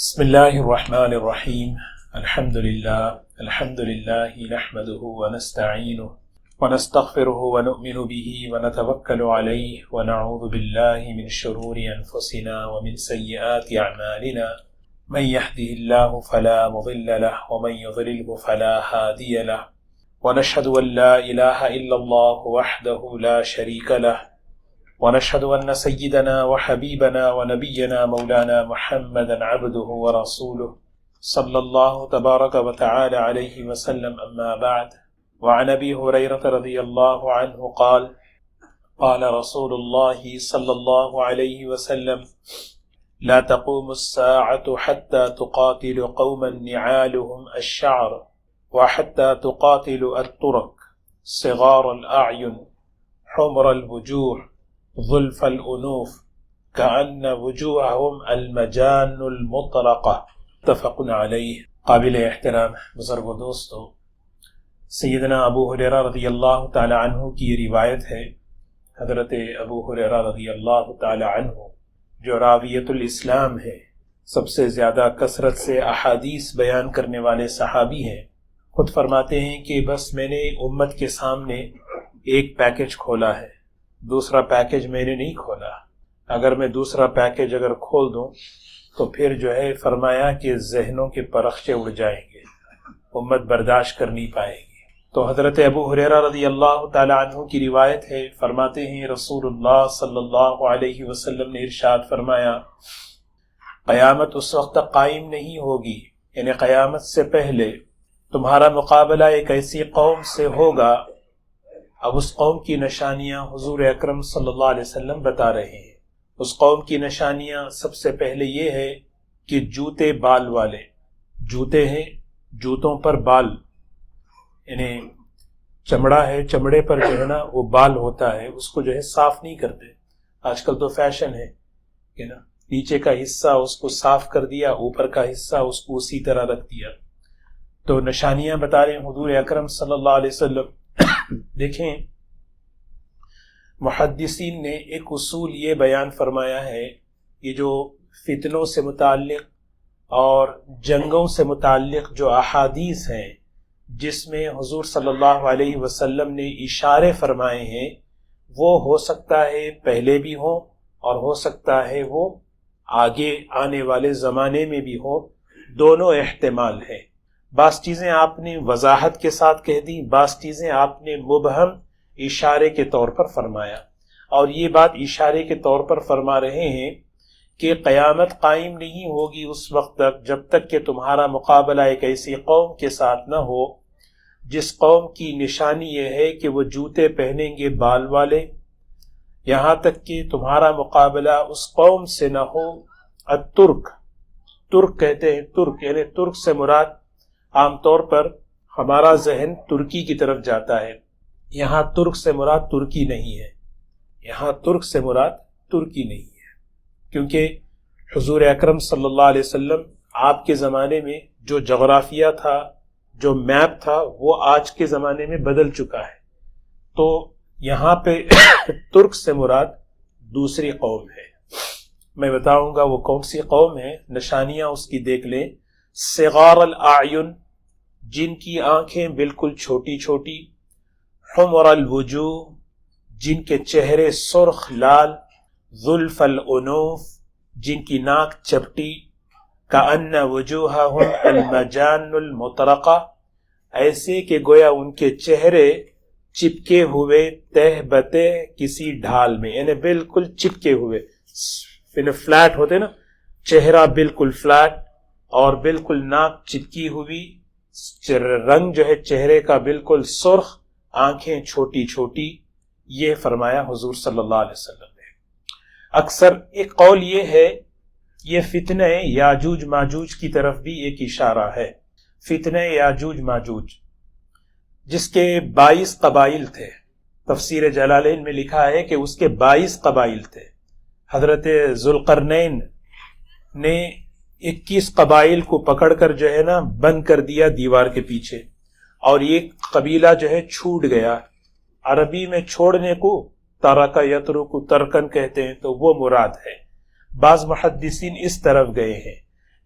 بسم الله الرحمن الرحيم. الحمد لله نحمده ونستعينه ونستغفره ونؤمن به ونتوكل عليه ونعوذ بالله من شرور أنفسنا ومن سيئات أعمالنا. من يهده الله فلا مضل له ومن يضلله فلا هادي له، ونشهد أن لا إله إلا الله وحده لا شريك له، ونشهد أن سيدنا وحبيبنا ونبينا مولانا محمدا عبده ورسوله صلى الله تبارك وتعالى عليه وسلم. أما بعد، وعن أبي هريرة رضي الله عنه قال قال رسول الله صلى الله عليه وسلم: لا تقوم الساعة حتى تقاتل قوما نعالهم الشعر، وحتى تقاتل الترك صغار الأعين حمر الوجوه ظلف الأنوف كأن وجوههم المجان المطلقة. متفق علیہ. قابل احترام بزرگ و دوستو، سیدنا ابو ہریرہ رضی اللہ تعالی عنہ کی یہ روایت ہے. حضرت ابو ہریرہ رضی اللہ تعالی عنہ جو راویۃ الاسلام ہے، سب سے زیادہ کثرت سے احادیث بیان کرنے والے صحابی ہیں، خود فرماتے ہیں کہ بس میں نے امت کے سامنے ایک پیکج کھولا ہے، دوسرا پیکج میں نے نہیں کھولا. اگر میں دوسرا پیکج کھول دوں تو پھر فرمایا کہ ذہنوں کے پرخچے اڑ جائیں گے، امت برداشت کر نہیں پائے گی. تو حضرت ابو ہریرہ رضی اللہ تعالی عنہ کی روایت ہے، فرماتے ہیں رسول اللہ صلی اللہ علیہ وسلم نے ارشاد فرمایا: قیامت اس وقت تک قائم نہیں ہوگی، یعنی قیامت سے پہلے تمہارا مقابلہ ایک ایسی قوم سے ہوگا. اب اس قوم کی نشانیاں حضور اکرم صلی اللہ علیہ وسلم بتا رہے ہیں. اس قوم کی نشانیاں سب سے پہلے یہ ہے کہ جوتے بال والے جوتے ہیں، جوتوں پر بال، یعنی چمڑا ہے، چمڑے پر وہ بال ہوتا ہے، اس کو صاف نہیں کرتے. آج کل تو فیشن ہے کہ نیچے کا حصہ اس کو صاف کر دیا، اوپر کا حصہ اس کو اسی طرح رکھ دیا. تو نشانیاں بتا رہے ہیں حضور اکرم صلی اللہ علیہ وسلم. دیکھیں، محدثین نے ایک اصول یہ بیان فرمایا ہے، یہ جو فتنوں سے متعلق اور جنگوں سے متعلق جو احادیث ہیں جس میں حضور صلی اللہ علیہ وسلم نے اشارے فرمائے ہیں، وہ ہو سکتا ہے پہلے بھی ہوں اور ہو سکتا ہے وہ آگے آنے والے زمانے میں بھی ہوں. دونوں احتمال ہے. بعض چیزیں آپ نے وضاحت کے ساتھ کہہ دی، بعض چیزیں آپ نے مبہم اشارے کے طور پر فرمایا. اور یہ بات اشارے کے طور پر فرما رہے ہیں کہ قیامت قائم نہیں ہوگی اس وقت تک جب تک کہ تمہارا مقابلہ ایک ایسی قوم کے ساتھ نہ ہو جس قوم کی نشانی یہ ہے کہ وہ جوتے پہنیں گے بال والے، یہاں تک کہ تمہارا مقابلہ اس قوم سے نہ ہو. الترک، ترک کہتے ہیں، ترک یعنی ترک سے مراد عام طور پر ہمارا ذہن ترکی کی طرف جاتا ہے. یہاں ترک سے مراد ترکی نہیں ہے، یہاں ترک سے مراد ترکی نہیں ہے، کیونکہ حضور اکرم صلی اللہ علیہ وسلم آپ کے زمانے میں جو جغرافیہ تھا، جو میپ تھا، وہ آج کے زمانے میں بدل چکا ہے. تو یہاں پہ ترک سے مراد دوسری قوم ہے. میں بتاؤں گا وہ کون سی قوم ہے. نشانیاں اس کی دیکھ لیں. صغار الاعین، جن کی آنکھیں بالکل چھوٹی چھوٹی. حمر الوجوہ، جن کے چہرے سرخ لال. ظلف الانوف، جن کی ناک چپٹی. کأن وجوہہم المجان المطرقہ، ایسے کہ گویا ان کے چہرے چپکے ہوئے تہ بتہ کسی ڈھال میں، یعنی بالکل چپکے ہوئے، فلیٹ ہوتے نا، چہرہ بالکل فلیٹ اور بالکل ناک چپکی ہوئی، رنگ چہرے کا بالکل سرخ، آنکھیں چھوٹی چھوٹی. یہ فرمایا حضور صلی اللہ علیہ وسلم نے. اکثر ایک قول یہ ہے، یہ فتنہ یاجوج ماجوج کی طرف بھی ایک اشارہ ہے. فتنہ یاجوج ماجوج جس کے 22 قبائل تھے. تفسیر جلالین میں لکھا ہے کہ اس کے 22 قبائل تھے. حضرت ذوالقرنین نے 21 قبائل کو پکڑ کر بند کر دیا دیوار کے پیچھے، اور یہ قبیلہ چھوٹ گیا. عربی میں چھوڑنے کو ترک یترک ترکن کہتے ہیں، تو وہ مراد ہے. بعض محدثین اس طرف گئے ہیں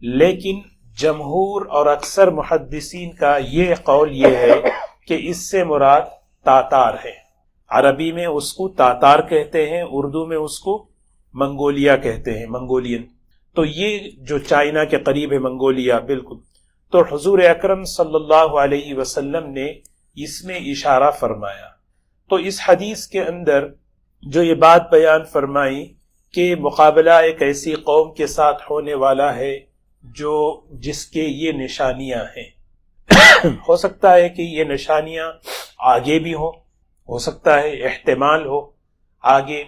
لیکن جمہور اور اکثر محدثین کا یہ قول یہ ہے کہ اس سے مراد تاتار ہے. عربی میں اس کو تاتار کہتے ہیں، اردو میں اس کو منگولیا کہتے ہیں، منگولین. تو یہ جو چائنا کے قریب ہے منگولیا بالکل. تو حضور اکرم صلی اللہ علیہ وسلم نے اس میں اشارہ فرمایا. تو اس حدیث کے اندر جو یہ بات بیان فرمائی کہ مقابلہ ایک ایسی قوم کے ساتھ ہونے والا ہے جس کے یہ نشانیاں ہیں. ہو سکتا ہے کہ یہ نشانیاں آگے بھی ہوں، ہو سکتا ہے احتمال ہو آگے.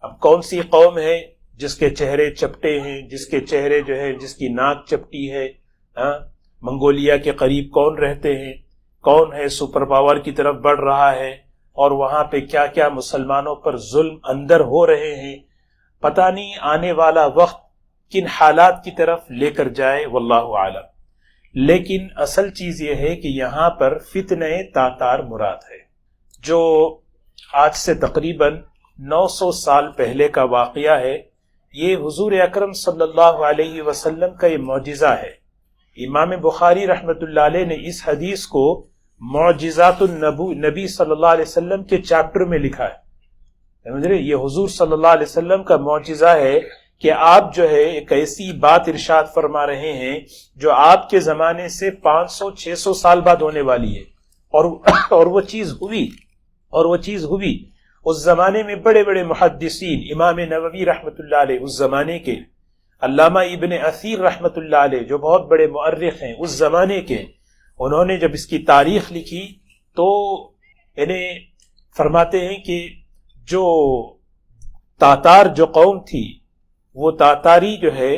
اب کون سی قوم ہے جس کے چہرے چپٹے ہیں، جس کے چہرے جو ہے، جس کی ناک چپٹی ہے؟ منگولیا کے قریب کون رہتے ہیں؟ کون ہے سپر پاور کی طرف بڑھ رہا ہے؟ اور وہاں پہ کیا کیا مسلمانوں پر ظلم اندر ہو رہے ہیں؟ پتہ نہیں آنے والا وقت کن حالات کی طرف لے کر جائے، واللہ عالم. لیکن اصل چیز یہ ہے کہ یہاں پر فتنہ تاتار مراد ہے، جو آج سے تقریباً 900 سال پہلے کا واقعہ ہے. یہ حضور اکرم صلی اللہ علیہ وسلم کا یہ معجزہ ہے. امام بخاری رحمۃ اللہ علیہ نے اس حدیث کو معجزات النبی صلی اللہ علیہ وسلم کے چیپٹر میں لکھا ہے. سمجھ رہے؟ یہ حضور صلی اللہ علیہ وسلم کا معجزہ ہے کہ آپ جو ہے ایک ایسی بات ارشاد فرما رہے ہیں جو آپ کے زمانے سے 500-600 سال بعد ہونے والی ہے، اور وہ چیز ہوئی. اس زمانے میں بڑے بڑے محدثین، امام نووی رحمۃ اللہ علیہ اس زمانے کے، علامہ ابن اثیر رحمۃ اللہ علیہ جو بہت بڑے مؤرخ ہیں اس زمانے کے، انہوں نے جب اس کی تاریخ لکھی تو انہیں فرماتے ہیں کہ جو تاتار جو قوم تھی، وہ تاتاری جو ہے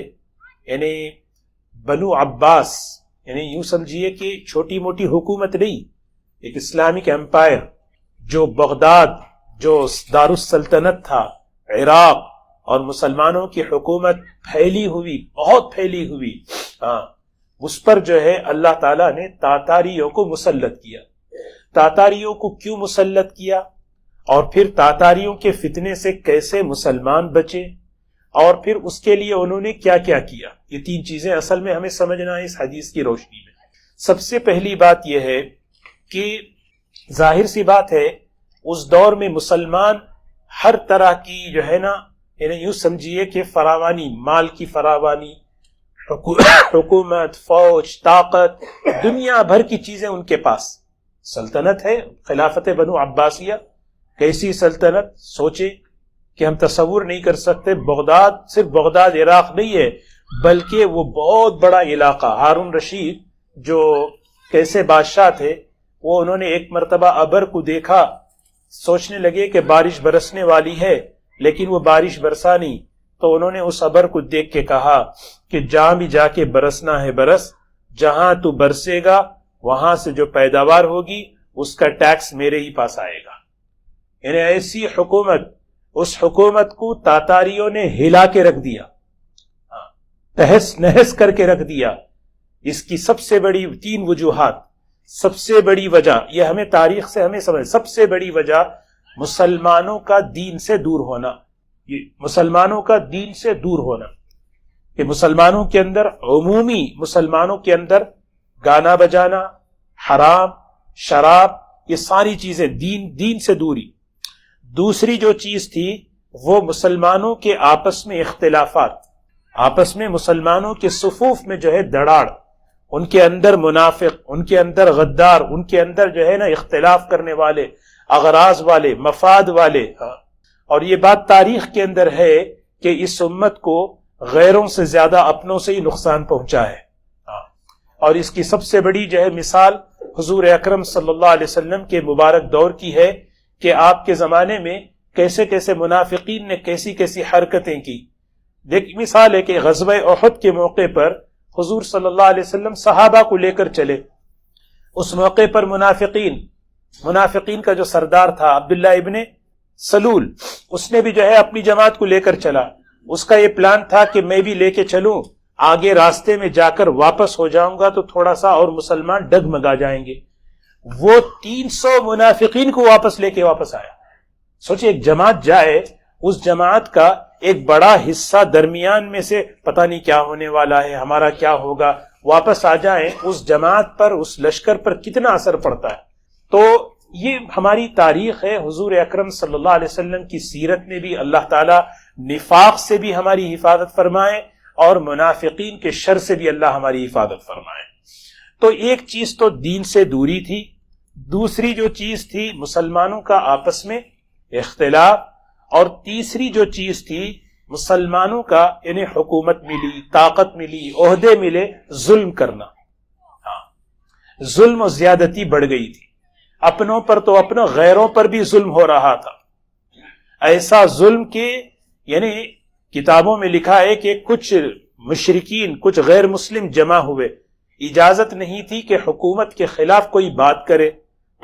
یعنی بنو عباس، یعنی یوں سمجھیے کہ چھوٹی موٹی حکومت نہیں، ایک اسلامک امپائر جو بغداد جو دارالسلطنت تھا عراق، اور مسلمانوں کی حکومت پھیلی ہوئی، بہت پھیلی ہوئی. اس پر جو ہے اللہ تعالیٰ نے تاتاریوں کو مسلط کیا. تاتاریوں کو کیوں مسلط کیا، اور پھر تاتاریوں کے فتنے سے کیسے مسلمان بچے، اور پھر اس کے لیے انہوں نے کیا کیا کیا، یہ 3 چیزیں اصل میں ہمیں سمجھنا ہے اس حدیث کی روشنی میں. سب سے پہلی بات یہ ہے کہ ظاہر سی بات ہے اس دور میں مسلمان ہر طرح کی جو ہے نا، یعنی یوں سمجھیے کہ فراوانی، مال کی فراوانی، حکومت، فوج، طاقت، دنیا بھر کی چیزیں ان کے پاس. سلطنت ہے، خلافت بنو عباسیہ، کیسی سلطنت سوچے کہ ہم تصور نہیں کر سکتے. بغداد صرف بغداد عراق نہیں ہے، بلکہ وہ بہت بڑا علاقہ. ہارون رشید جو کیسے بادشاہ تھے، وہ انہوں نے ایک مرتبہ ابر کو دیکھا، سوچنے لگے کہ بارش برسنے والی ہے، لیکن وہ بارش برسا نہیں. تو انہوں نے اس ابر کو دیکھ کے کہا کہ جہاں بھی جا کے برسنا ہے برس، جہاں تو برسے گا وہاں سے جو پیداوار ہوگی اس کا ٹیکس میرے ہی پاس آئے گا. یعنی ایسی حکومت، اس حکومت کو تاتاریوں نے ہلا کے رکھ دیا، تہس نہس کر کے رکھ دیا. اس کی سب سے بڑی 3 وجوہات. سب سے بڑی وجہ یہ ہمیں تاریخ سے ہمیں سمجھ، سب سے بڑی وجہ مسلمانوں کا دین سے دور ہونا. یہ مسلمانوں کا دین سے دور ہونا، کہ مسلمانوں کے اندر، عمومی مسلمانوں کے اندر گانا بجانا، حرام، شراب، یہ ساری چیزیں دین سے دوری. دوسری جو چیز تھی وہ مسلمانوں کے آپس میں اختلافات، آپس میں مسلمانوں کے صفوف میں جو ہے دڑاڑ، ان کے اندر منافق، ان کے اندر غدار، ان کے اندر جو ہے نا اختلاف کرنے والے، اغراض والے، مفاد والے. اور یہ بات تاریخ کے اندر ہے کہ اس امت کو غیروں سے زیادہ اپنوں سے ہی نقصان پہنچا ہے. اور اس کی سب سے بڑی جو ہے مثال حضور اکرم صلی اللہ علیہ وسلم کے مبارک دور کی ہے کہ آپ کے زمانے میں کیسے کیسے منافقین نے کیسی کیسی حرکتیں کی. ایک مثال ہے کہ غزوہ احد کے موقع پر حضور صلی اللہ علیہ وسلم صحابہ کو لے کر چلے. اس موقع پر منافقین کا جو سردار تھا عبداللہ ابن سلول، اس نے بھی جو ہے اپنی جماعت کو لے کر چلا. اس کا یہ پلان تھا کہ میں بھی لے کے چلوں، آگے راستے میں جا کر واپس ہو جاؤں گا تو تھوڑا سا اور مسلمان ڈگمگا جائیں گے. وہ 300 منافقین کو لے کے واپس آیا. سوچیں ایک جماعت جائے، اس جماعت کا ایک بڑا حصہ درمیان میں سے پتہ نہیں کیا ہونے والا ہے، ہمارا کیا ہوگا، واپس آ جائیں، اس جماعت پر، اس لشکر پر کتنا اثر پڑتا ہے۔ تو یہ ہماری تاریخ ہے، حضور اکرم صلی اللہ علیہ وسلم کی سیرت میں بھی اللہ تعالیٰ نفاق سے بھی ہماری حفاظت فرمائے اور منافقین کے شر سے بھی اللہ ہماری حفاظت فرمائے۔ تو ایک چیز تو دین سے دوری تھی، دوسری جو چیز تھی مسلمانوں کا آپس میں اختلاف، اور تیسری جو چیز تھی مسلمانوں کا یعنی حکومت ملی، طاقت ملی، عہدے ملے، ظلم کرنا۔ ظلم و زیادتی بڑھ گئی تھی، اپنوں پر تو اپنوں، غیروں پر بھی ظلم ہو رہا تھا۔ ایسا ظلم کہ یعنی کتابوں میں لکھا ہے کہ کچھ مشرکین، کچھ غیر مسلم جمع ہوئے، اجازت نہیں تھی کہ حکومت کے خلاف کوئی بات کرے،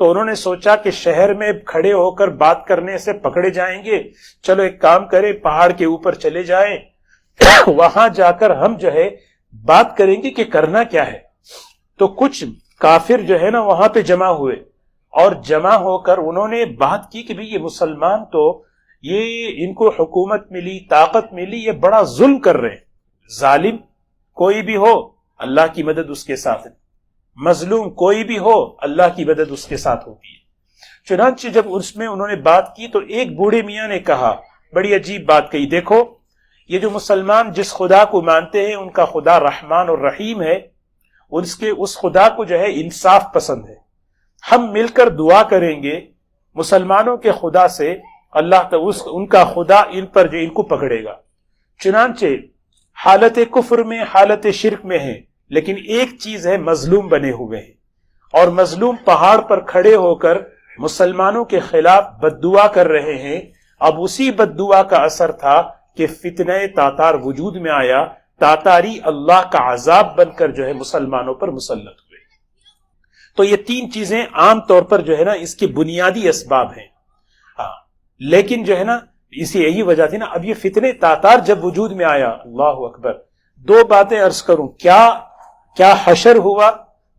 تو انہوں نے سوچا کہ شہر میں کھڑے ہو کر بات کرنے سے پکڑے جائیں گے، چلو ایک کام کرے، پہاڑ کے اوپر چلے جائیں، وہاں جا کر ہم جو ہے بات کریں گے کہ کرنا کیا ہے۔ تو کچھ کافر جو ہے نا وہاں پہ جمع ہوئے، اور جمع ہو کر انہوں نے بات کی کہ بھئی یہ مسلمان تو یہ ان کو حکومت ملی، طاقت ملی، یہ بڑا ظلم کر رہے ہیں۔ ظالم کوئی بھی ہو اللہ کی مدد اس کے ساتھ ہے، مظلوم کوئی بھی ہو اللہ کی مدد اس کے ساتھ ہوتی ہے۔ چنانچہ جب اس میں انہوں نے بات کی تو ایک بوڑھے میاں نے کہا، بڑی عجیب بات کہی، دیکھو یہ جو مسلمان جس خدا کو مانتے ہیں ان کا خدا رحمان اور رحیم ہے، اس خدا کو جو ہے انصاف پسند ہے، ہم مل کر دعا کریں گے مسلمانوں کے خدا سے، اللہ ان کا خدا ان پر جو ان کو پکڑے گا۔ چنانچہ حالت کفر میں، حالت شرک میں ہے، لیکن ایک چیز ہے، مظلوم بنے ہوئے ہیں، اور مظلوم پہاڑ پر کھڑے ہو کر مسلمانوں کے خلاف بد دعا کر رہے ہیں۔ اب اسی بد دعا کا اثر تھا کہ فتنہ تاتار وجود میں آیا، تاتاری اللہ کا عذاب بن کر جو ہے مسلمانوں پر مسلط ہوئے۔ تو یہ تین چیزیں عام طور پر جو ہے نا اس کے بنیادی اسباب ہیں۔ لیکن جو ہے نا اسی یہی وجہ تھی نا، اب یہ فتنہ تاتار جب وجود میں آیا، اللہ اکبر، دو باتیں عرض کروں، کیا حشر ہوا،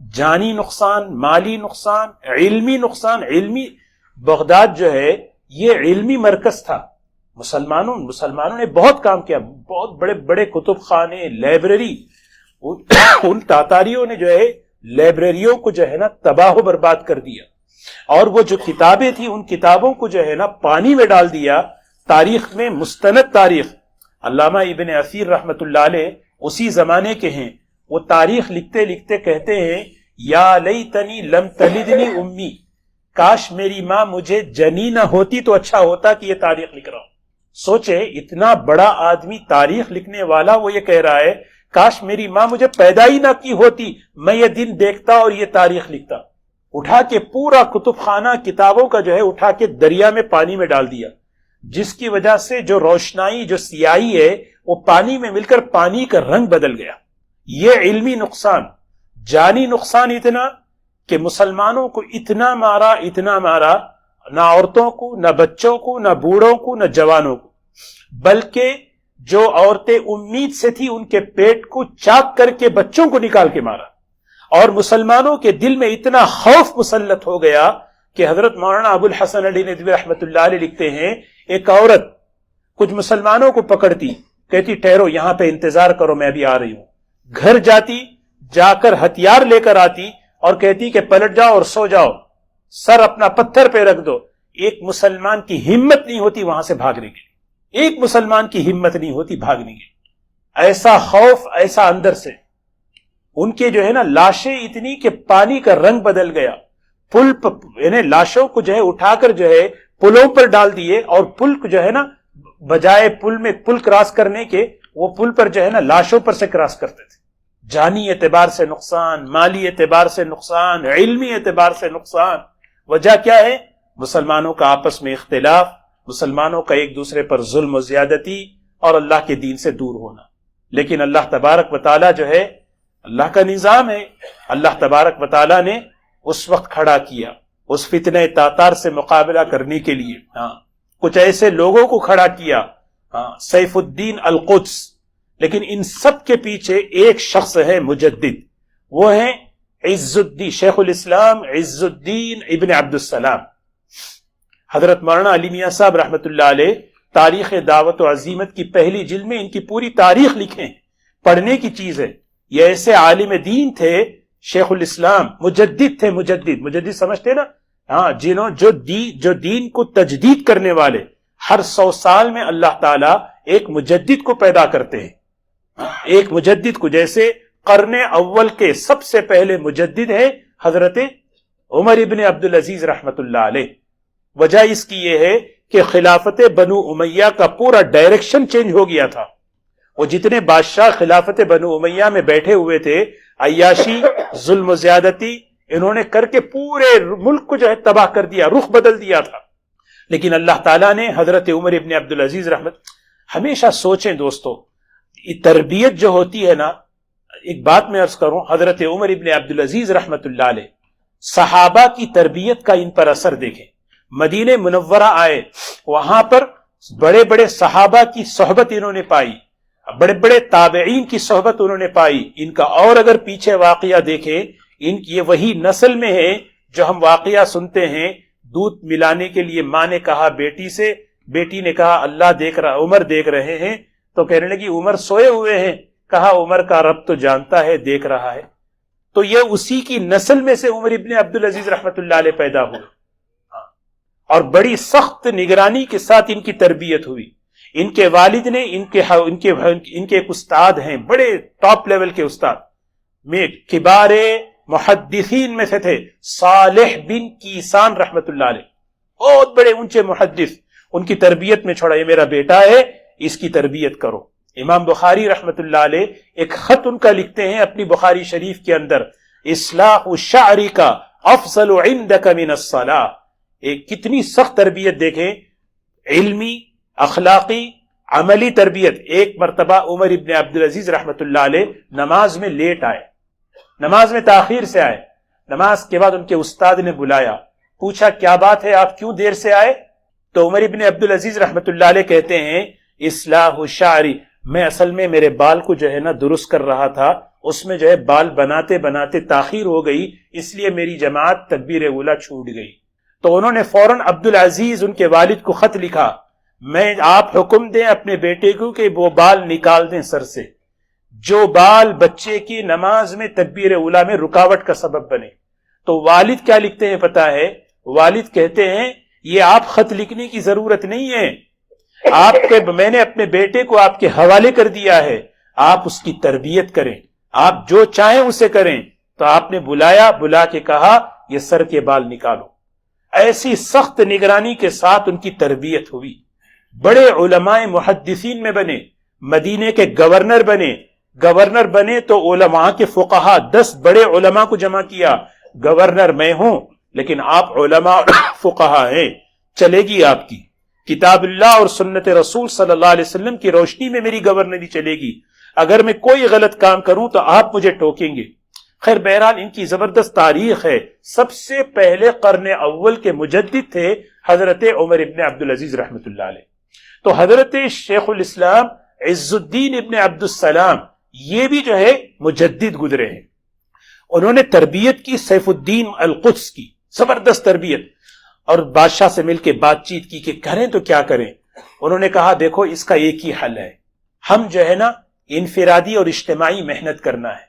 جانی نقصان، مالی نقصان، علمی نقصان۔ علمی بغداد جو ہے یہ علمی مرکز تھا، مسلمانوں نے بہت کام کیا، بہت بڑے بڑے کتب خانے، لائبریری، ان تاتاریوں نے جو ہے لائبریریوں کو جو ہے نا تباہ و برباد کر دیا، اور وہ جو کتابیں تھیں ان کتابوں کو جو ہے نا پانی میں ڈال دیا۔ تاریخ میں مستند تاریخ، علامہ ابن اثیر رحمت اللہ علیہ اسی زمانے کے ہیں، وہ تاریخ لکھتے لکھتے کہتے ہیں، یا لیتنی لم تلدنی امی، کاش میری ماں مجھے جنی نہ ہوتی تو اچھا ہوتا کہ یہ تاریخ لکھ رہا ہوں۔ سوچے اتنا بڑا آدمی تاریخ لکھنے والا، وہ یہ کہہ رہا ہے کاش میری ماں مجھے پیدا ہی نہ کی ہوتی، میں یہ دن دیکھتا اور یہ تاریخ لکھتا۔ اٹھا کے پورا کتب خانہ کتابوں کا جو ہے اٹھا کے دریا میں پانی میں ڈال دیا، جس کی وجہ سے جو روشنائی، جو سیاہی ہے، وہ پانی میں مل کر پانی کا رنگ بدل گیا۔ یہ علمی نقصان۔ جانی نقصان اتنا کہ مسلمانوں کو اتنا مارا، نہ عورتوں کو، نہ بچوں کو، نہ بوڑھوں کو، نہ جوانوں کو، بلکہ جو عورتیں امید سے تھی ان کے پیٹ کو چاک کر کے بچوں کو نکال کے مارا۔ اور مسلمانوں کے دل میں اتنا خوف مسلط ہو گیا کہ حضرت مولانا ابو الحسن علی ندوی رحمۃ اللہ علیہ لکھتے ہیں، ایک عورت کچھ مسلمانوں کو پکڑتی، کہتی ٹھہرو یہاں پہ انتظار کرو میں ابھی آ رہی ہوں، گھر جاتی، جا کر ہتھیار لے کر آتی اور کہتی کہ پلٹ جاؤ اور سو جاؤ، سر اپنا پتھر پہ رکھ دو۔ ایک مسلمان کی ہمت نہیں ہوتی وہاں سے بھاگنے کی، ایک مسلمان کی ہمت نہیں ہوتی بھاگنے کی، ایسا خوف، ایسا اندر سے۔ ان کے جو ہے نا لاشیں اتنی کہ پانی کا رنگ بدل گیا، پل یعنی لاشوں کو جو ہے اٹھا کر جو ہے پلوں پر ڈال دیے، اور پل کو جو ہے نا بجائے پل کراس کرنے کے، وہ پل پر جو ہے نا لاشوں پر سے کراس کرتے تھے۔ جانی اعتبار سے نقصان، مالی اعتبار سے نقصان، علمی اعتبار سے نقصان۔ وجہ کیا ہے؟ مسلمانوں کا آپس میں اختلاف، مسلمانوں کا ایک دوسرے پر ظلم و زیادتی، اور اللہ کے دین سے دور ہونا۔ لیکن اللہ تبارک و تعالی جو ہے، اللہ کا نظام ہے، اللہ تبارک و تعالی نے اس وقت کھڑا کیا اس فتنہ تاتار سے مقابلہ کرنے کے لیے، کچھ ایسے لوگوں کو کھڑا کیا، سیف الدین القدس۔ لیکن ان سب کے پیچھے ایک شخص ہے مجدد، وہ ہے عز الدین، شیخ الاسلام عز الدین ابن عبد السلام۔ حضرت مولانا علی میاں صاحب رحمت اللہ علیہ تاریخ دعوت و عزیمت کی پہلی جلد میں ان کی پوری تاریخ لکھے ہیں، پڑھنے کی چیز ہے۔ یہ ایسے عالم دین تھے، شیخ الاسلام، مجدد تھے، مجدد سمجھتے نا؟ ہاں، جو دین کو تجدید کرنے والے، ہر 100 سال میں اللہ تعالیٰ ایک مجدد کو پیدا کرتے ہیں، ایک مجدد کو، جیسے قرن اول کے سب سے پہلے مجدد ہے حضرت عمر ابن عبدالعزیز رحمت اللہ علیہ۔ وجہ اس کی یہ ہے کہ خلافت بنو امیہ کا پورا ڈائریکشن چینج ہو گیا تھا۔ وہ جتنے بادشاہ خلافت بنو امیہ میں بیٹھے ہوئے تھے، عیاشی، ظلم و زیادتی، انہوں نے کر کے پورے ملک کو جو ہے تباہ کر دیا، رخ بدل دیا تھا۔ لیکن اللہ تعالیٰ نے حضرت عمر ابن عبدالعزیز رحمت، ہمیشہ سوچیں دوستو، یہ تربیت جو ہوتی ہے نا، ایک بات میں عرض کروں، حضرت عمر ابن عبدالعزیز رحمت اللہ علیہ، صحابہ کی تربیت کا ان پر اثر دیکھیں۔ مدینہ منورہ آئے، وہاں پر بڑے بڑے صحابہ کی صحبت انہوں نے پائی، بڑے بڑے تابعین کی صحبت انہوں نے پائی۔ ان کا اور اگر پیچھے واقعہ دیکھیں، یہ وہی نسل میں ہے جو ہم واقعہ سنتے ہیں، دودھ ملانے کے لیے ماں نے کہا بیٹی سے، بیٹی نے کہا اللہ دیکھ رہا، عمر دیکھ رہے ہیں، تو کہنے لگی عمر سوئے ہوئے ہیں، کہا عمر کا رب تو جانتا ہے، دیکھ رہا ہے۔ تو یہ اسی کی نسل میں سے عمر ابن عبدالعزیز رحمت اللہ علیہ پیدا ہوئے، اور بڑی سخت نگرانی کے ساتھ ان کی تربیت ہوئی۔ ان کے والد نے ان کے ایک استاد ہیں، بڑے ٹاپ لیول کے استاد میں، کبار محدثین میں سے تھے، صالح بن کیسان رحمت اللہ علیہ، بہت بڑے اونچے محدث۔ ان کی تربیت میں چھوڑا، یہ میرا بیٹا ہے، اس کی تربیت کرو۔ امام بخاری رحمت اللہ علیہ ایک خط ان کا لکھتے ہیں اپنی بخاری شریف کے اندر، اصلاح الشعر کا افضل عندک من الصلاۃ۔ ایک کتنی سخت تربیت دیکھیں، علمی، اخلاقی، عملی تربیت۔ ایک مرتبہ عمر ابن عبدالعزیز رحمت اللہ علیہ نماز میں لیٹ آئے، نماز میں تاخیر سے آئے۔ نماز کے بعد ان کے استاد نے بلایا، پوچھا کیا بات ہے، آپ کیوں دیر سے آئے؟ تو عمر ابن عبدالعزیز رحمت اللہ علیہ کہتے ہیں، اصلاح الشعر، میں اصل میں میرے بال کو جو ہے نا درست کر رہا تھا، اس میں جو ہے بال بناتے بناتے تاخیر ہو گئی، اس لیے میری جماعت تکبیر اولیٰ چھوٹ گئی۔ تو انہوں نے فوراً عبدالعزیز ان کے والد کو خط لکھا، میں آپ حکم دیں اپنے بیٹے کو کہ وہ بال نکال دیں سر سے، جو بال بچے کی نماز میں تکبیر اولیٰ میں رکاوٹ کا سبب بنے۔ تو والد کیا لکھتے ہیں پتہ ہے؟ والد کہتے ہیں یہ آپ خط لکھنے کی ضرورت نہیں ہے، میں نے اپنے بیٹے کو آپ کے حوالے کر دیا ہے، آپ اس کی تربیت کریں، آپ جو چاہیں اسے کریں۔ تو آپ نے بلا کے کہا یہ سر کے بال نکالو۔ ایسی سخت نگرانی کے ساتھ ان کی تربیت ہوئی، بڑے علماء محدثین میں بنے، مدینے کے گورنر بنے تو علماء کے فقہا 10 بڑے علماء کو جمع کیا، گورنر میں ہوں لیکن آپ علماء فقہا ہیں، چلے گی آپ کی کتاب اللہ اور سنت رسول صلی اللہ علیہ وسلم کی روشنی میں میری گورنری چلے گی، اگر میں کوئی غلط کام کروں تو آپ مجھے ٹوکیں گے۔ خیر بہرحال ان کی زبردست تاریخ ہے۔ سب سے پہلے قرن اول کے مجدد تھے حضرت عمر ابن عبدالعزیز رحمت اللہ علیہ۔ تو حضرت شیخ الاسلام عز الدین ابن عبد السلام یہ بھی جو ہے مجدد گزرے ہیں، انہوں نے تربیت کی سیف الدین القدس کی، زبردست تربیت، اور بادشاہ سے مل کے بات چیت کی کہ کریں تو کیا کریں۔ انہوں نے کہا دیکھو اس کا ایک ہی حل ہے، ہم جو ہے نا انفرادی اور اجتماعی محنت کرنا ہے۔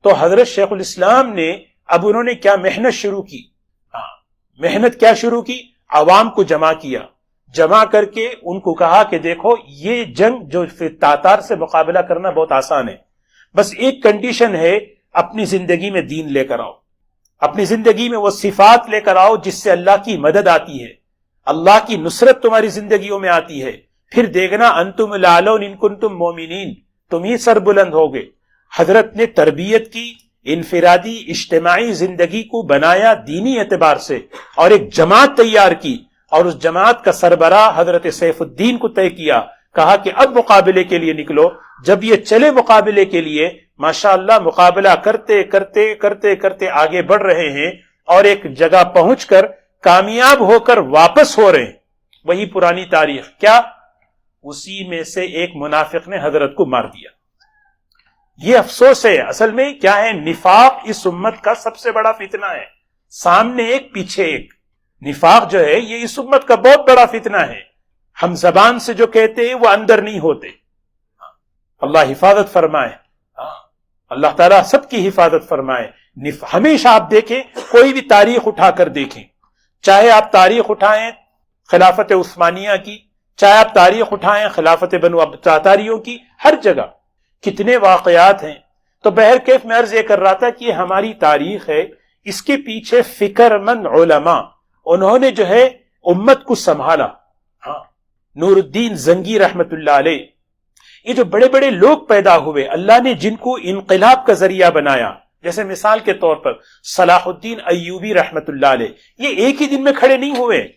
تو حضرت شیخ الاسلام نے اب انہوں نے کیا محنت شروع کی، محنت کیا شروع کی، عوام کو جمع کیا، جمع کر کے ان کو کہا کہ دیکھو یہ جنگ جو تاتار سے مقابلہ کرنا بہت آسان ہے، بس ایک کنڈیشن ہے، اپنی زندگی میں دین لے کر آؤ، اپنی زندگی میں وہ صفات لے کر آؤ جس سے اللہ کی مدد آتی ہے، اللہ کی نصرت تمہاری زندگیوں میں آتی ہے، پھر دیکھنا انتم الاعلون ان کنتم مومنین، تم ہی سر بلند ہوگے۔ حضرت نے تربیت کی، انفرادی اجتماعی زندگی کو بنایا دینی اعتبار سے، اور ایک جماعت تیار کی، اور اس جماعت کا سربراہ حضرت سیف الدین کو طے کیا، کہا کہ اب مقابلے کے لیے نکلو۔ جب یہ چلے مقابلے کے لیے، ماشاءاللہ مقابلہ کرتے کرتے کرتے کرتے آگے بڑھ رہے ہیں، اور ایک جگہ پہنچ کر کامیاب ہو کر واپس ہو رہے ہیں۔ وہی پرانی تاریخ، کیا اسی میں سے ایک منافق نے حضرت کو مار دیا۔ یہ افسوس ہے، اصل میں کیا ہے، نفاق اس امت کا سب سے بڑا فتنہ ہے، سامنے ایک پیچھے ایک۔ نفاق جو ہے یہ اس امت کا بہت بڑا فتنہ ہے۔ ہم زبان سے جو کہتے ہیں وہ اندر نہیں ہوتے. اللہ حفاظت فرمائے, اللہ تعالیٰ سب کی حفاظت فرمائے. ہمیشہ آپ دیکھیں, کوئی بھی تاریخ اٹھا کر دیکھیں, چاہے آپ تاریخ اٹھائیں خلافت عثمانیہ کی, چاہے آپ تاریخ اٹھائیں خلافت بنو تاتاریوں کی, ہر جگہ کتنے واقعات ہیں. تو بہرکیف میں عرض یہ کر رہا تھا کہ یہ ہماری تاریخ ہے, اس کے پیچھے فکر مند علماء, انہوں نے جو ہے امت کو سنبھالا. ہاں, نور الدین زنگی رحمت اللہ علیہ, یہ جو بڑے بڑے لوگ پیدا ہوئے اللہ نے جن کو انقلاب کا ذریعہ بنایا, جیسے مثال کے طور پر صلاح الدین ایوبی رحمت اللہ علیہ, یہ ایک ہی دن میں کھڑے نہیں ہوئے,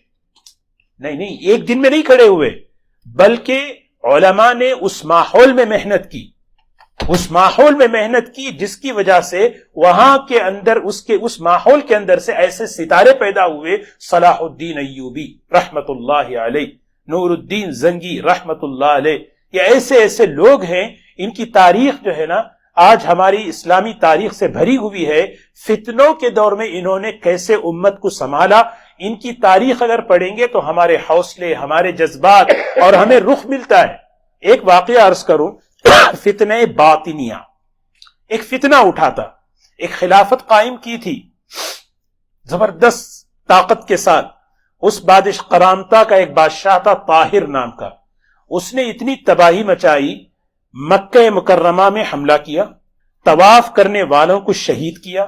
نہیں ایک دن میں نہیں کھڑے ہوئے, بلکہ علماء نے اس ماحول میں محنت کی, اس ماحول میں محنت کی جس کی وجہ سے وہاں کے اندر اس ماحول کے اندر سے ایسے ستارے پیدا ہوئے. صلاح الدین ایوبی رحمت اللہ علیہ, نور الدین زنگی رحمت اللہ علیہ, یہ ایسے ایسے لوگ ہیں, ان کی تاریخ جو ہے نا آج ہماری اسلامی تاریخ سے بھری ہوئی ہے. فتنوں کے دور میں انہوں نے کیسے امت کو سنبھالا, ان کی تاریخ اگر پڑھیں گے تو ہمارے حوصلے, ہمارے جذبات اور ہمیں رخ ملتا ہے. ایک واقعہ عرض کروں, فتنہ باطنیہ, ایک فتنہ اٹھا تھا, ایک خلافت قائم کی تھی زبردست طاقت کے ساتھ. اس بادش قرامتا کا ایک بادشاہ تھا طاہر نام کا, اس نے اتنی تباہی مچائی, مکہ مکرمہ میں حملہ کیا, طواف کرنے والوں کو شہید کیا,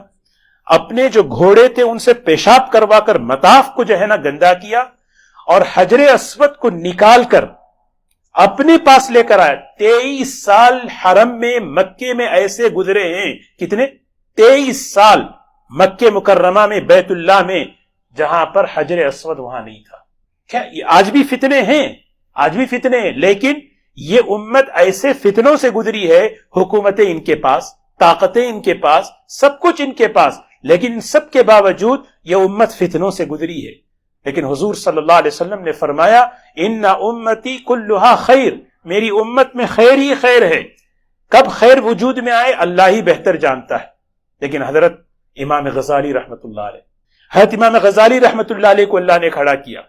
اپنے جو گھوڑے تھے ان سے پیشاب کروا کر مطاف کو جو ہے نا گندا کیا, اور حجر اسود کو نکال کر اپنے پاس لے کر آیا. 23 سال حرم میں مکے میں ایسے گزرے ہیں, کتنے 23 سال مکہ مکرمہ میں بیت اللہ میں, جہاں پر حجر اسود وہاں نہیں تھا. کیا آج بھی فتنے ہیں؟ آج بھی فتنے ہیں, لیکن یہ امت ایسے فتنوں سے گزری ہے, حکومتیں ان کے پاس, طاقتیں ان کے پاس, سب کچھ ان کے پاس, لیکن ان سب کے باوجود یہ امت فتنوں سے گزری ہے. لیکن حضور صلی اللہ علیہ وسلم نے فرمایا ان امتی کلھا خیر, میری امت میں خیر ہی خیر ہے. کب خیر وجود میں آئے اللہ ہی بہتر جانتا ہے. لیکن حضرت امام غزالی رحمت اللہ علیہ, حضرت امام غزالی رحمت اللہ علیہ کو اللہ نے کھڑا کیا,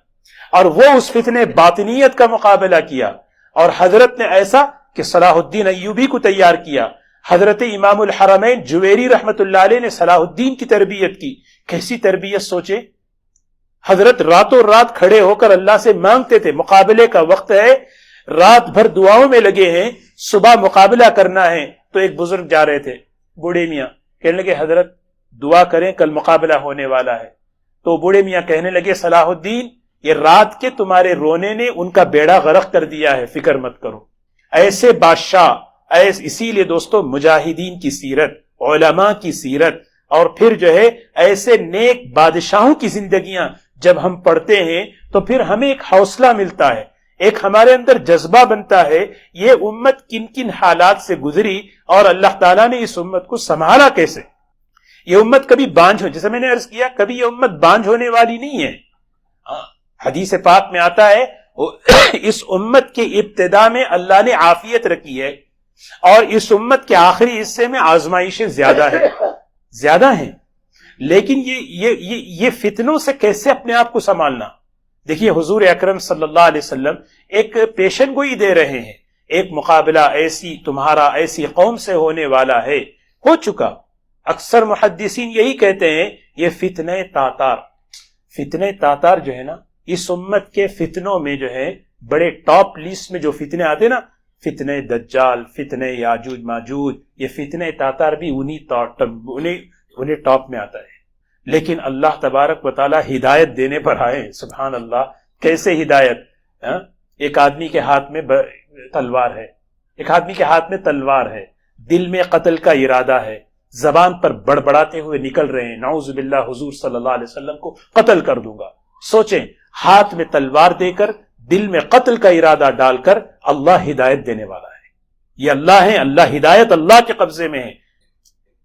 اور وہ اس فتنے باطنیت کا مقابلہ کیا, اور حضرت نے ایسا کہ صلاح الدین ایوبی کو تیار کیا. حضرت امام الحرمین جویری رحمت اللہ علیہ نے صلاح الدین کی تربیت کی. کیسی تربیت سوچے, حضرت راتوں رات کھڑے ہو کر اللہ سے مانگتے تھے, مقابلے کا وقت ہے, رات بھر دعاؤں میں لگے ہیں, صبح مقابلہ کرنا ہے. تو ایک بزرگ جا رہے تھے, بوڑھے میاں, کہنے لگے حضرت دعا کریں کل مقابلہ ہونے والا ہے. تو بوڑھے میاں کہنے لگے صلاح الدین یہ رات کے تمہارے رونے نے ان کا بیڑا غرق کر دیا ہے, فکر مت کرو. ایسے بادشاہ, اسی لیے دوستو مجاہدین کی سیرت, علماء کی سیرت, اور پھر جو ہے ایسے نیک بادشاہوں کی زندگیاں جب ہم پڑھتے ہیں تو پھر ہمیں ایک حوصلہ ملتا ہے, ایک ہمارے اندر جذبہ بنتا ہے, یہ امت کن کن حالات سے گزری اور اللہ تعالیٰ نے اس امت کو سنبھالا کیسے. یہ امت کبھی بانجھ ہو, جیسے میں نے عرض کیا, کبھی یہ امت بانجھ ہونے والی نہیں ہے. حدیث پاک میں آتا ہے اس امت کے ابتدا میں اللہ نے عافیت رکھی ہے, اور اس امت کے آخری حصے میں آزمائشیں زیادہ ہیں. لیکن یہ فتنوں سے کیسے اپنے آپ کو سنبھالنا. دیکھیے حضور اکرم صلی اللہ علیہ وسلم ایک پیشن گوئی دے رہے ہیں, ایک مقابلہ ایسی قوم سے ہونے والا ہے, ہو چکا. اکثر محدثین یہی کہتے ہیں یہ فتنہ تاتار جو ہے نا, اس امت کے فتنوں میں جو ہے بڑے ٹاپ لیسٹ میں جو فتنے آتے نا, فتنہ دجال, فتنہ یاجوج ماجوج, یہ فتنہ تاتار بھی انہیں ٹاپ میں آتا ہے. لیکن اللہ تبارک و تعالی ہدایت دینے پر آئے. سبحان اللہ, کیسے ہدایت. ایک آدمی کے ہاتھ میں تلوار ہے, دل میں قتل کا ارادہ ہے, زبان پر بڑبڑاتے ہوئے نکل رہے ہیں, نعوذ باللہ حضور صلی اللہ علیہ وسلم کو قتل کر دوں گا. سوچیں, ہاتھ میں تلوار دے کر, دل میں قتل کا ارادہ ڈال کر اللہ ہدایت دینے والا ہے. یہ اللہ ہے, اللہ ہدایت اللہ کے قبضے میں ہے.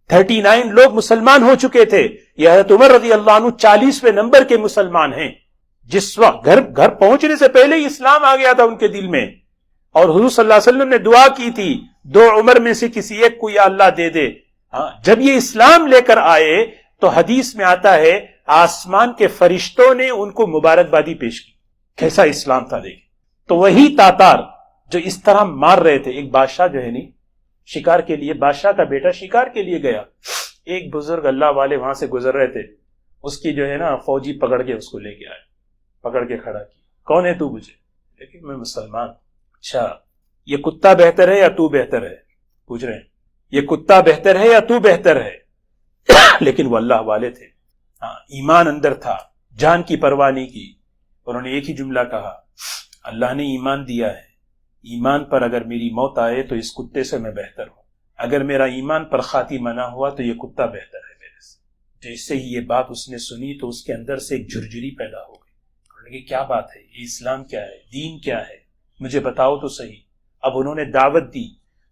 39 لوگ مسلمان ہو چکے تھے, یہ حضرت عمر رضی اللہ عنہ 40ویں نمبر کے مسلمان ہیں. جس وقت گھر پہنچنے سے پہلے ہی اسلام آ گیا تھا ان کے دل میں, اور حضور صلی اللہ علیہ وسلم نے دعا کی تھی 2 عمر میں سے کسی ایک کو یا اللہ دے دے. جب یہ اسلام لے کر آئے تو حدیث میں آتا ہے آسمان کے فرشتوں نے ان کو مبارکبادی پیش کی. کیسا اسلام تھا دیکھیں, تو وہی تاتار جو اس طرح مار رہے تھے، ایک بادشاہ جو ہے نہیں شکار کے لیے، بادشاہ کا بیٹا شکار کے لیے گیا، ایک بزرگ اللہ والے وہاں سے گزر رہے تھے، اس کی جو ہے نا فوجی پکڑ کے اس کو لے کے آئے، پکڑ کے کھڑا کیا، کون ہے تو؟ مجھے، لیکن میں مسلمان۔ اچھا یہ کتا بہتر ہے یا تو بہتر ہے؟ پوچھ رہے ہیں یہ کتا بہتر ہے یا تو بہتر ہے؟ لیکن وہ اللہ والے تھے، ہاں ایمان اندر تھا، جان کی پرواہ نہیں کی، انہوں نے ایک ہی جملہ کہا، اللہ نے ایمان دیا ہے، ایمان پر اگر میری موت آئے تو اس کتے سے میں بہتر ہوں، اگر میرا ایمان پر خاتمہ نہ ہوا تو یہ کتا بہتر ہے میرے سے۔ جیسے ہی یہ بات اس نے سنی تو اس کے اندر سے ایک جھرجھری پیدا ہو گئی، کیا بات ہے، یہ اسلام کیا ہے، دین کیا ہے، مجھے بتاؤ تو صحیح۔ اب انہوں نے دعوت دی،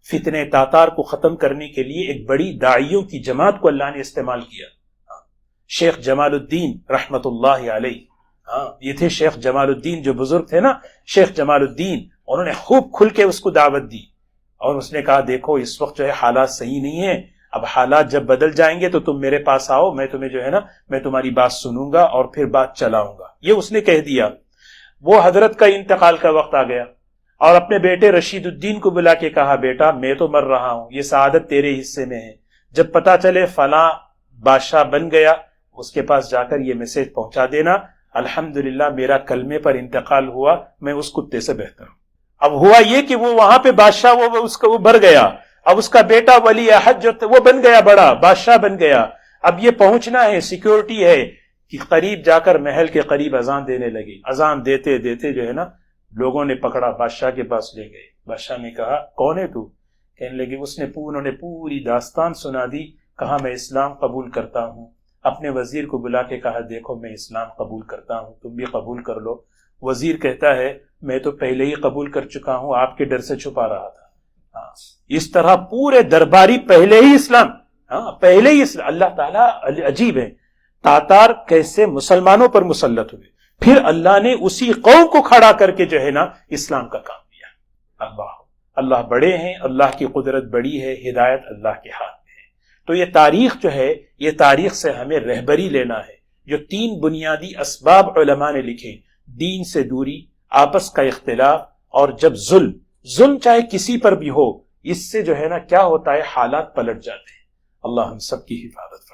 فتنے تاتار کو ختم کرنے کے لیے ایک بڑی داعیوں کی جماعت کو اللہ نے استعمال کیا۔ شیخ جمال الدین رحمت اللہ علیہ، ہاں یہ تھے شیخ جمال الدین جو بزرگ تھے نا، شیخ جمال الدین، انہوں نے خوب کھل کے اس کو دعوت دی، اور اس نے کہا دیکھو اس وقت جو ہے حالات صحیح نہیں ہیں، اب حالات جب بدل جائیں گے تو تم میرے پاس آؤ، میں تمہیں جو ہے نا میں تمہاری بات سنوں گا اور پھر بات چلاؤں گا، یہ اس نے کہہ دیا۔ وہ حضرت کا انتقال کا وقت آ گیا، اور اپنے بیٹے رشید الدین کو بلا کے کہا بیٹا میں تو مر رہا ہوں، یہ سعادت تیرے حصے میں ہے، جب پتہ چلے فلاں بادشاہ بن گیا اس کے پاس جا کر یہ میسج پہنچا دینا، الحمدللہ میرا کلمے پر انتقال ہوا، میں اس کتے سے بہتر ہوں۔ اب ہوا یہ کہ وہ وہاں پہ بادشاہ وہ بڑھ گیا، اب اس کا بیٹا ولی عہد جو وہ بن گیا، بڑا بادشاہ بن گیا، اب یہ پہنچنا ہے، سیکیورٹی ہے کہ قریب جا کر محل کے قریب اذان دینے لگی، اذان دیتے دیتے جو ہے نا لوگوں نے پکڑا، بادشاہ کے پاس لے گئے، بادشاہ نے کہا کون ہے تو؟ کہنے لگے انہوں نے پوری داستان سنا دی، کہا میں اسلام قبول کرتا ہوں، اپنے وزیر کو بلا کے کہا دیکھو میں اسلام قبول کرتا ہوں، تم بھی قبول کر لو۔ وزیر کہتا ہے میں تو پہلے ہی قبول کر چکا ہوں، آپ کے ڈر سے چھپا رہا تھا۔ اس طرح پورے درباری پہلے ہی اسلام، پہلے ہی اسلام۔ اللہ تعالیٰ عجیب ہے، تاتار کیسے مسلمانوں پر مسلط ہوئے، پھر اللہ نے اسی قوم کو کھڑا کر کے جو ہے نا اسلام کا کام کیا۔ اللہ بڑے ہیں، اللہ کی قدرت بڑی ہے، ہدایت اللہ کے ہاتھ میں ہے۔ تو یہ تاریخ جو ہے، یہ تاریخ سے ہمیں رہبری لینا ہے۔ جو 3 بنیادی اسباب علماء نے لکھے، دین سے دوری، آپس کا اختلاف، اور جب ظلم چاہے کسی پر بھی ہو، اس سے جو ہے نا کیا ہوتا ہے، حالات پلٹ جاتے ہیں۔ اللہ ہم سب کی حفاظت